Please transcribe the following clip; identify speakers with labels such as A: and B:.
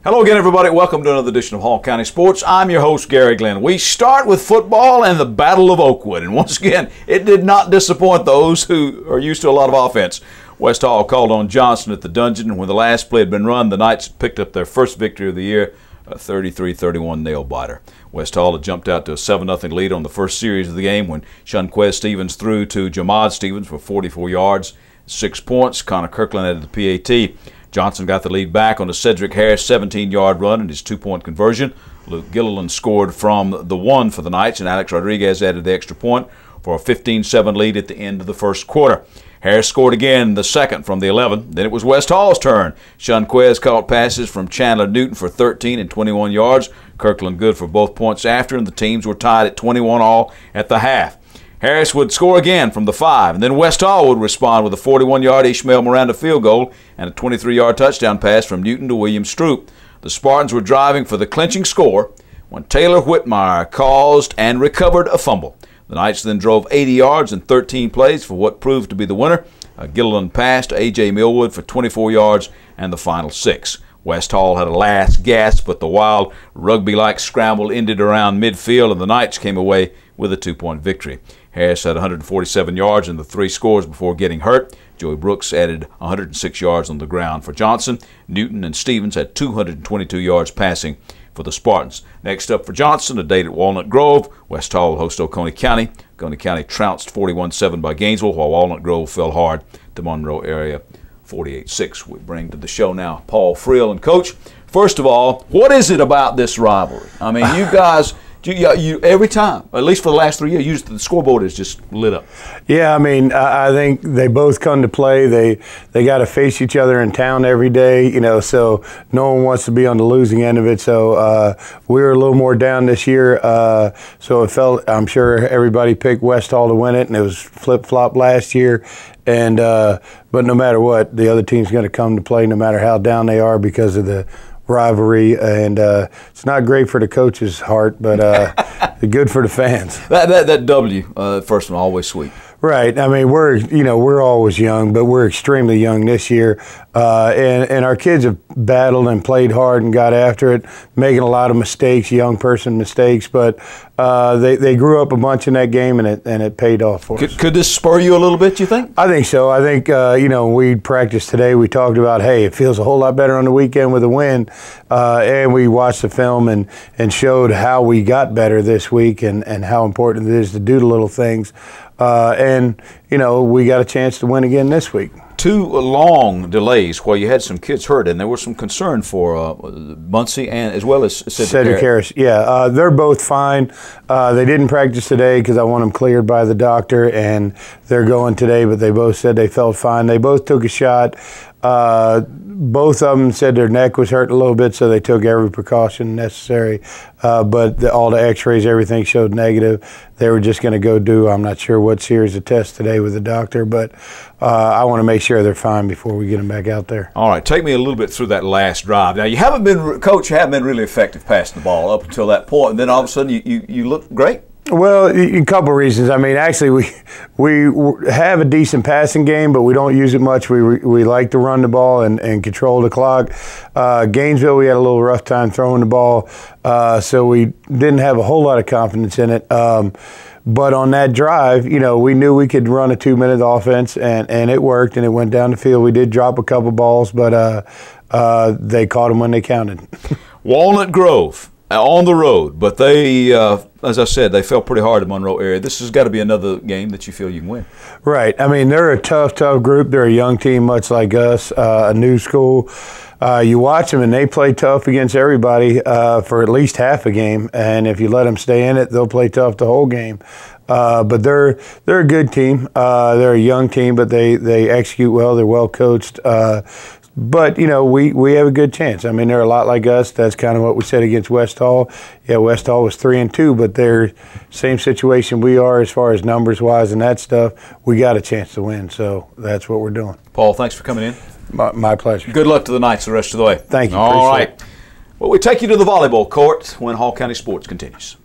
A: Hello again, everybody. Welcome to another edition of Hall County Sports. I'm your host, Garry Glenn. We start with football and the Battle of Oakwood. And once again, it did not disappoint those who are used to a lot of offense. West Hall called on Johnson at the Dungeon, and when the last play had been run, the Knights picked up their first victory of the year, a 33-31 nail-biter. West Hall had jumped out to a 7-0 lead on the first series of the game when Shunquez Stevens threw to Jamad Stevens for 44 yards, 6 points. Connor Kirkland added the PAT. Johnson got the lead back on a Cedric Harris 17-yard run and his 2-point conversion. Luke Gilliland scored from the 1 for the Knights, and Alex Rodriguez added the extra point for a 15-7 lead at the end of the first quarter. Harris scored again the second from the 11. Then it was West Hall's turn. Shunquez caught passes from Chandler Newton for 13 and 21 yards. Kirkland good for both points after, and the teams were tied at 21 all at the half. Harris would score again from the 5, and then West Hall would respond with a 41-yard Ishmael Miranda field goal and a 23-yard touchdown pass from Newton to William Stroop. The Spartans were driving for the clinching score when Taylor Whitmire caused and recovered a fumble. The Knights then drove 80 yards in 13 plays for what proved to be the winner. Gilliland passed to A.J. Millwood for 24 yards and the final 6. West Hall had a last gasp, but the wild rugby-like scramble ended around midfield, and the Knights came away with a 2-point victory. Harris had 147 yards in the 3 scores before getting hurt. Joey Brooks added 106 yards on the ground for Johnson. Newton and Stevens had 222 yards passing for the Spartans. Next up for Johnson, a date at Walnut Grove. West Hall will host Oconee County. Oconee County trounced 41-7 by Gainesville, while Walnut Grove fell hard to Monroe area 48-6. We bring to the show now Paul Friel. And Coach, first of all, what is it about this rivalry? I mean, you guys, you every time, at least for the last 3 years, the scoreboard is just lit up. Yeah,
B: I mean, I think they both come to play. They got to face each other in town every day, you know, so no one wants to be on the losing end of it. So we were a little more down this year, so it felt, I'm sure everybody picked West Hall to win it, and it was flip-flop last year. And but no matter what, the other team's going to come to play no matter how down they are because of the rivalry, and it's not great for the coach's heart, but good for the fans.
A: That W, first one, always sweet.
B: Right. I mean, we're always young, but we're extremely young this year, and our kids have battled and played hard and got after it, making a lot of mistakes, young person mistakes, but they grew up a bunch in that game, and it paid off for us.
A: Could this spur you a little bit, you think?
B: I think so. I think we practiced today. We talked about, hey, it feels a whole lot better on the weekend with a win, and we watched the film and showed how we got better this week and how important it is to do the little things. And we got a chance to win again this week.
A: 2 long delays where you had some kids hurt, and there was some concern for Muncie and as well as Cedric
B: Harris. Yeah, they're both fine. They didn't practice today because I want them cleared by the doctor, and they're going today, but they both said they felt fine. They both took a shot. Both of them said their neck was hurting a little bit, so they took every precaution necessary. But all the x-rays, everything showed negative. They were just going to go do, I'm not sure what series of tests today with the doctor, but I want to make sure they're fine before we get them back out there.
A: All right, take me a little bit through that last drive. Now, you haven't been, Coach, you haven't been really effective passing the ball up until that point, and then all of a sudden you look great.
B: Well, a couple of reasons. I mean, actually, we have a decent passing game, but we don't use it much. We like to run the ball and control the clock. Gainesville, we had a little rough time throwing the ball, so we didn't have a whole lot of confidence in it. But on that drive, we knew we could run a 2-minute offense, and it worked, and it went down the field. We did drop a couple balls, but they caught them when they counted.
A: Walnut Grove. On the road, but they, as I said, they fell pretty hard in Monroe area. This has got to be another game that you feel you can win.
B: Right. I mean, they're a tough group. They're a young team, much like us, a new school. You watch them, and they play tough against everybody for at least half a game. And if you let them stay in it, they'll play tough the whole game. But they're a good team. They're a young team, but they execute well. They're well coached. But, we have a good chance. I mean, they're a lot like us. That's kind of what we said against West Hall. Yeah, West Hall was 3-2, but they're same situation we are as far as numbers-wise and that stuff. We got a chance to win, so that's what we're doing.
A: Paul, thanks for coming in.
B: My pleasure.
A: Good luck to the Knights the rest of the way.
B: Thank you.
A: All right. Well, we take you to the volleyball court when Hall County Sports continues.